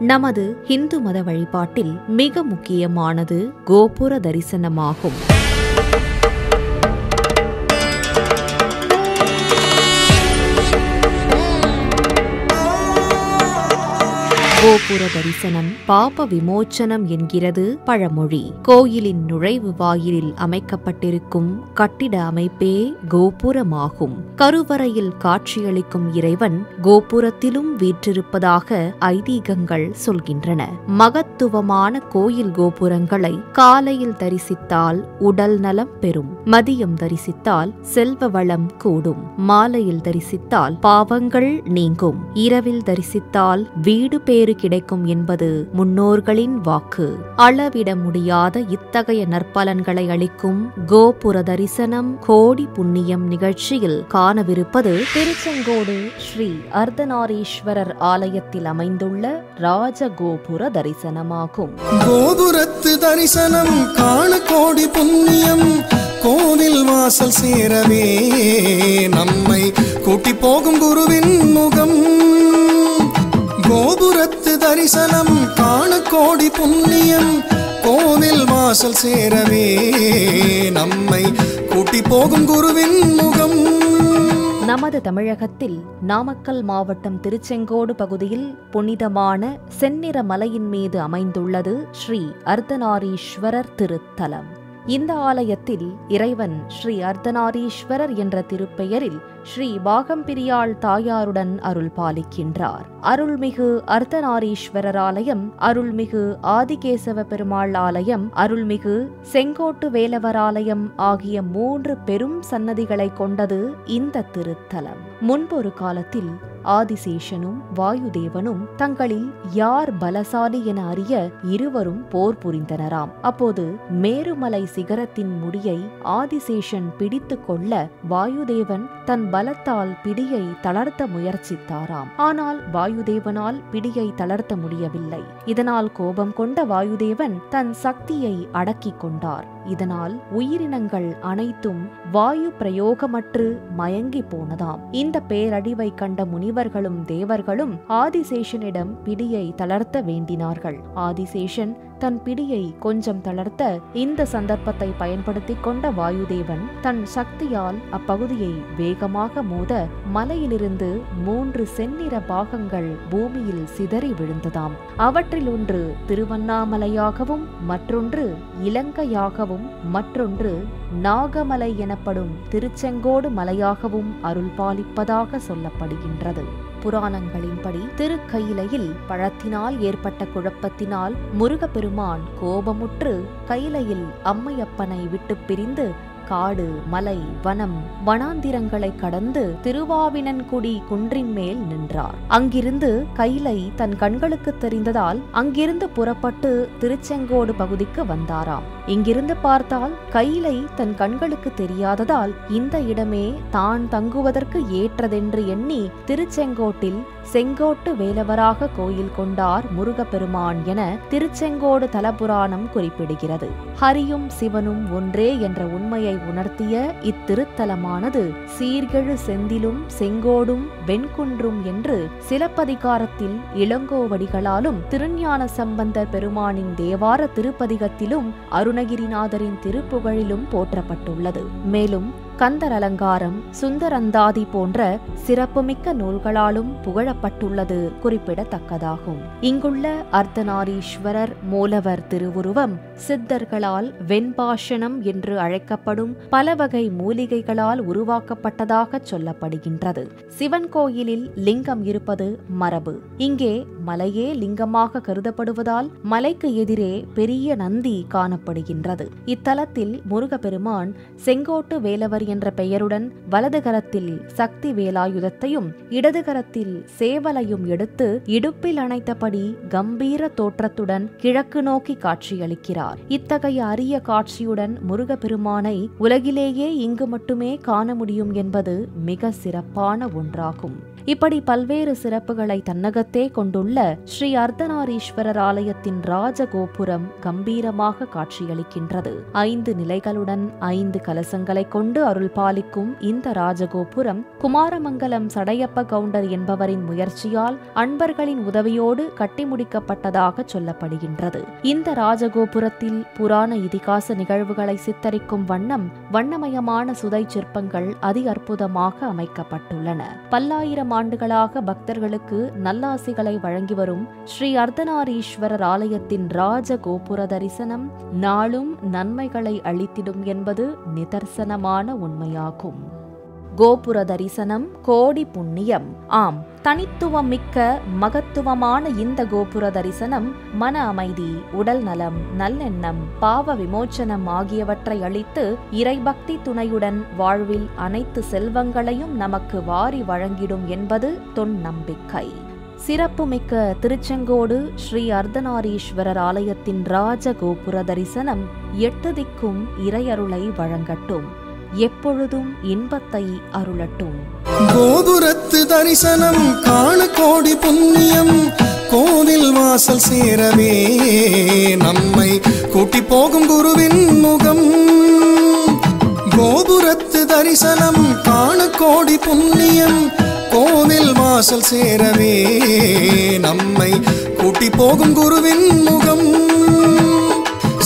நமது இந்து மத வழிபாட்டில் மிக முக்கியமானது கோபுர தரிசனமாகும். கோபுர தரிசனம் பாப விமோச்சனம் என்கிறது பழமொழி. கோயிலின் நுழைவு வாயிலில் அமைக்கப்பட்டிருக்கும் கட்டிட அமைப்பே கோபுரமாகும். கருவறையில் காட்சியளிக்கும் இறைவன் கோபுரத்திலும் வீற்றிருப்பதாக ஐதீகங்கள் சொல்கின்றன. மகத்துவமான கோயில் கோபுரங்களை காலையில் தரிசித்தால் உடல் நலம் பெறும், மதியம் தரிசித்தால் செல்வ வளம் கூடும், மாலையில் தரிசித்தால் பாவங்கள் நீங்கும், இரவில் தரிசித்தால் வீடு பேறு கிடைக்கும் என்பது முன்னோர்களின் வாக்கு. அளவிட முடியாத இத்தகைய நற்பலன்களை அளிக்கும் கோபுர தரிசனம் கோடி புண்ணியம் நிகழ்ச்சியில் காணவிருப்பது திருச்செங்கோடு ஸ்ரீ அர்த்தநாரீஸ்வரர் ஆலயத்தில் அமைந்துள்ள ராஜகோபுர தரிசனமாகும். கோபுரத்து தரிசனம் காண கோடி புண்ணியம், கோவில் வாசல் சேரவே நம்மை கூட்டி போகும் குருவின் முகம். கோபுரத்து தரிசனம் காண கோடி புண்ணியம், கோவில் வாசல் சேரவே நம்மை கூட்டி போகும் குருவின் முகம். நமது தமிழகத்தில் நாமக்கல் மாவட்டம் திருச்செங்கோடு பகுதியில் புனிதமான செந்நிற மலையின் மீது அமைந்துள்ளது ஸ்ரீ அர்த்தநாரீஸ்வரர் திருத்தலம். இந்த ஆலயத்தில் இறைவன் ஸ்ரீ அர்த்தநாரீஸ்வரர் என்ற திருப்பெயரில் ஸ்ரீ பாகம்பிரியாள் தாயாருடன் அருள் பாலிக்கின்றார். அருள்மிகு அர்த்தநாரீஸ்வரர் ஆலயம், அருள்மிகு ஆதிகேசவ பெருமாள் ஆலயம், அருள்மிகு செங்கோட்டு வேலவர் ஆலயம் ஆகிய 3 பெரும் சன்னதிகளை கொண்டது இந்த திருத்தலம். முன்பொரு காலத்தில் ஆதிசேஷனும் வாயுதேவனும் தங்களில் யார் பலசாலி என அறிய இருவரும் போர் புரிந்தனராம். அப்போது மேருமலை சிகரத்தின் முடியை ஆதிசேஷன் பிடித்து கொள்ள வாயுதேவன் தன் பலத்தால் பிடியை தளர்த்த முயற்சித்தாராம். ஆனால் வாயுதேவனால் பிடியை தளர்த்த முடியவில்லை. இதனால் கோபம் கொண்ட வாயுதேவன் தன் சக்தியை அடக்கிக் கொண்டார். இதனால் உயிரினங்கள் அனைத்தும் வாயு பிரயோகமற்று மயங்கி போனதாம். இந்த பேரழிவை கண்ட முனிவர்களும் தேவர்களும் ஆதிசேஷனிடம் பிடியை தளர்த்த வேண்டினார்கள். ஆதிசேஷன் தன் பிடியை கொஞ்சம் தளர்த்த இந்த சந்தர்ப்பத்தை பயன்படுத்திக் கொண்ட வாயுதேவன் தன் சக்தியால் அப்பகுதியை வேகமாக மோத மலையிலிருந்து 3 செந்நிற பாகங்கள் பூமியில் சிதறி விழுந்ததாம். அவற்றில் ஒன்று திருவண்ணாமலையாகவும், மற்றொன்று இலங்கையாகவும், மற்றொன்று நாகமலை எனப்படும் திருச்செங்கோடு மலையாகவும் அருள் பாலிப்பதாக சொல்லப்படுகின்றது. புராணங்களின்படி திருக்கயிலையில் பழத்தினால் ஏற்பட்ட குழப்பத்தினால் முருகப்பெருமான் கோபமுற்று கயிலையில் அம்மையப்பனை விட்டு பிரிந்து காடு, மலை, வனம், வனாந்திரங்களை கடந்து திருவாவினன்குடி குன்றின் மேல் நின்றார். அங்கிருந்து கயிலை தன் கண்களுக்கு தெரிந்ததால் அங்கிருந்து புறப்பட்டு திருச்செங்கோடு பகுதிக்கு வந்தாராம். இங்கிருந்து பார்த்தால் கயிலை தன் கண்களுக்கு தெரியாததால் இந்த இடமே தான் தங்குவதற்கு ஏற்றதென்று எண்ணி திருச்செங்கோட்டில் செங்கோட்டு வேலவராக கோயில் கொண்டார் முருகப்பெருமான் என திருச்செங்கோடு தலபுராணம் குறிப்பிடுகிறது. ஹரியும் சிவனும் ஒன்றே என்ற உண்மையை உணர்த்திய இத்திருத்தலமானது சீர்கெழு செந்திலும் செங்கோடும் வெண்குன்றும் என்று சிலப்பதிகாரத்தில் இளங்கோவடிகளாலும், திருஞான சம்பந்தர் பெருமானின் தேவார திருப்பதிகத்திலும், அருணகிரிநாதரின் திருப்புகழிலும் போற்றப்பட்டுள்ளது. மேலும் கந்தர் அலங்காரம், சுந்தரந்தாதி போன்ற சிறப்புமிக்க நூல்களாலும் புகழப்பட்டுள்ளது குறிப்பிடத்தக்கதாகும். இங்குள்ள அர்த்தநாரீஸ்வரர் மூலவர் திருவுருவம் சித்தர்களால் வெண்பாஷணம் என்று அழைக்கப்படும் பல வகை மூலிகைகளால் உருவாக்கப்பட்டதாக சொல்லப்படுகின்றது. சிவன் கோயிலில் லிங்கம் இருப்பது மரபு. இங்கே மலையே லிங்கமாக கருதப்படுவதால் மலைக்கு எதிரே பெரிய நந்தி காணப்படுகின்றது. இத்தலத்தில் முருகப்பெருமான் செங்கோட்டு வேலவர் என்ற பெயருடன் வலது கரத்தில் சக்தி வேலாயுதத்தையும் இடது கரத்தில் சேவலையும் எடுத்து இடுப்பில் அணைத்தபடி கம்பீர தோற்றத்துடன் கிழக்கு நோக்கி காட்சியளிக்கிறார். இத்தகைய அரிய காட்சியுடன் முருகப்பெருமானை உலகிலேயே இங்கு மட்டுமே காண முடியும் என்பது மிக சிறப்பான ஒன்றாகும். இப்படி பல்வேறு சிறப்புகளை தன்னகத்தே கொண்டுள்ள ஸ்ரீ அர்த்தநாரீஸ்வரர் ஆலயத்தின் ராஜகோபுரம் கம்பீரமாக காட்சியளிக்கின்றது. 5 நிலைகளுடன் 5 கலசங்களை கொண்டு அருள் பாலிக்கும் இந்த ராஜகோபுரம் குமாரமங்கலம் சடையப்ப கவுண்டர் என்பவரின் முயற்சியால் அன்பர்களின் உதவியோடு கட்டி முடிக்கப்பட்டதாக சொல்லப்படுகின்றது. இந்த ராஜகோபுரத்தில் புராண இதிகாச நிகழ்வுகளை சித்தரிக்கும் வண்ணம் வண்ணமயமான சுதை சிற்பங்கள் அதி அற்புதமாக அமைக்கப்பட்டுள்ளன. பல்லாயிரம் ஆண்டுகளாக பக்தர்களுக்கு நல்லாசிகளை வழங்கி வரும் ஸ்ரீ அர்த்தநாரீஸ்வரர் ஆலயத்தின் ராஜகோபுர தரிசனம் நாளும் நன்மைகளை அளித்திடும் என்பது நிதர்சனமான உண்மையாகும். கோபுர தரிசனம் கோடி புண்ணியம். ஆம், தனித்துவம் மிக்க மகத்துவமான இந்த கோபுர தரிசனம் மன அமைதி, உடல் நலம், நல்லெண்ணம், பாவ விமோச்சனம் ஆகியவற்றை அளித்து இறைபக்தி துணையுடன் வாழ்வில் அனைத்து செல்வங்களையும் நமக்கு வாரி வழங்கிடும் என்பது தொன் நம்பிக்கை. சிறப்புமிக்க திருச்செங்கோடு ஸ்ரீ அர்த்தநாரீஸ்வரர் ஆலயத்தின் ராஜகோபுர தரிசனம் 8 திக்கும் இறையருளை வழங்கட்டும், எப்பொழுதும் இன்பத்தை அருளட்டும். கோபுரத்து தரிசனம் காண கோடி புண்ணியம், கோவில் வாசல் சேரவே நம்மை கூட்டி போகும் குருவின் முகம். கோபுரத்து தரிசனம் காண கோடி புண்ணியம், கோவில் வாசல் சேரவே நம்மை கூட்டி போகும் குருவின் முகம்.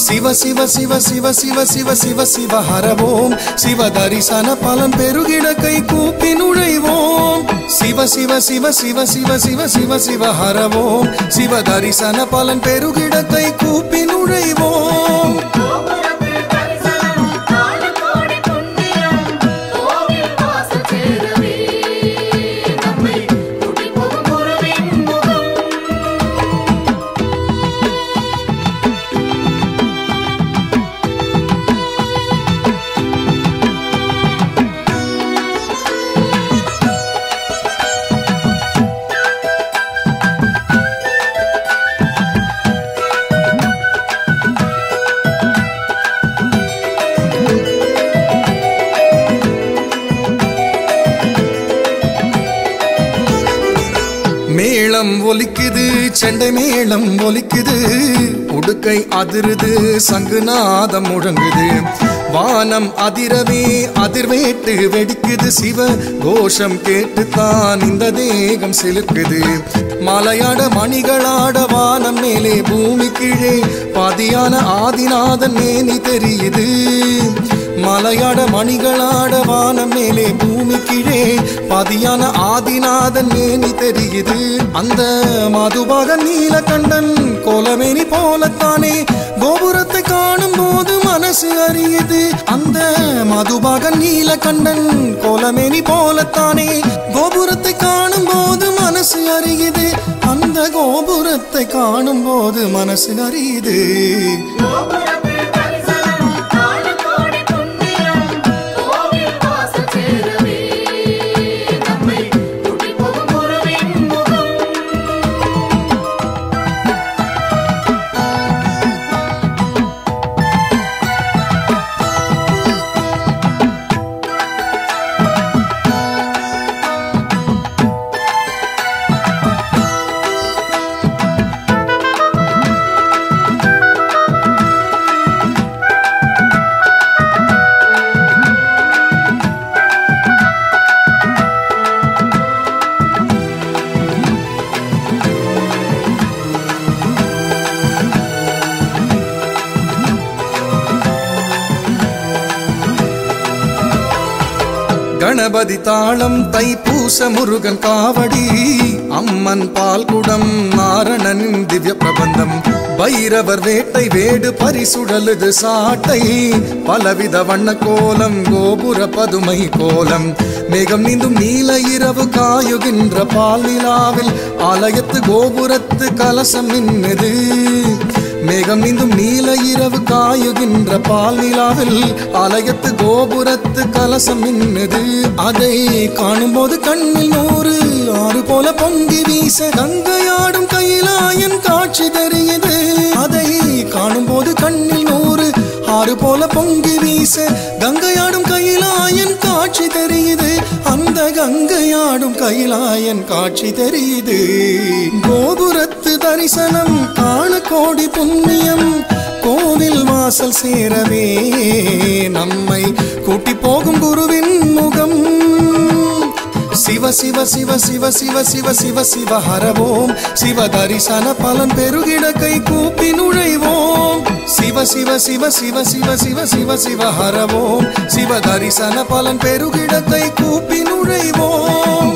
சிவ சிவ சிவ சிவ சிவ சிவ சிவ சிவ ஹரவோம், சிவ தரிசன பலன் பெருகிட கை கூப்பி நுழைவோம். சிவ சிவ சிவ சிவ சிவ சிவ சிவ சிவ ஹரவோம், சிவ தரிசன பலன் பெருகிட கை கூப்பி நுழைவோம். மேளம் ஒலிக்குது, செண்டை மேளம் ஒலிக்குது, உடுக்கை அதிருது, சங்குநாதம் முழங்குது, வானம் அதிரவே அதிர்வேட்டு வெடிக்குது, சிவ கோஷம் கேட்டுத்தான் இந்த தேகம் சிலுக்குது. மலையாட மணிகளாட வானம் மேலே பூமி கீழே பாதியான ஆதிநாதன் மேனி தெரியுது. மலையாட மணிகளாட வானம் மேலே பூமி கீழே பாதியான ஆதிநாதன் மேனி தெரியுது. அந்த மதுபாக நீலகண்டன் கோலமேனி போலத்தானே கோபுரத்தை காணும் போது மனசு அறியுது. அந்த மதுபாக நீலகண்டன் கோலமேனி போலத்தானே கோபுரத்தை காணும் போது மனசு அறியுது. அந்த கோபுரத்தை காணும் போது மனசு அறியுது. கணபதி தாளம், தைப்பூச முருகன் காவடி, அம்மன் பால்குடம், நாரணனின் திவ்ய பிரபந்தம், பைரவர் வேட்டை வேடு பரிசுடலுது சாட்டை, பலவித வண்ண கோலம் கோபுர பதுமை கோலம், மேகம் நீந்தும் நீல இரவு காயுகின்ற பால் நிலாவில் ஆலயத்து கோபுரத்து கலசம் நின்னுது. மேகம் நீந்தும் நீல இரவு காயுகின்ற பால் நிலாவில் ஆலயத்து கோபுரத்து கலசம் நின்னுது. அதை காணும் போது கண்ணில் 100 ஆறு போல பொங்கி வீச கங்கையாடும் கைலாயன் காட்சி தெரியுது. அதை காணும் போது கண்ணில் 100 ஆறு போல பொங்கி வீச கங்கையாடும் கைலாயன் காட்சி தெரியுது. அந்த கங்கையாடும் கைலாயன் காட்சி தெரியுது. கோபுரத்து தரிசனம் காண கோடி புண்ணியம், கோவில் வாசல் சேரவே நம்மை கூட்டி போகும் குருவின் முகம். சிவ சிவ சிவ சிவ சிவ சிவ சிவ சிவ ஹரவோம், சிவ தரிசன பலன் பெருகிட கை கூப்பி நுழைவோம். சிவ சிவ சிவ சிவ சிவ சிவ சிவ சிவ ஹரவோம், சிவ தரிசன பலன் பெருகிட கை கூப்பி நுழைவோம்.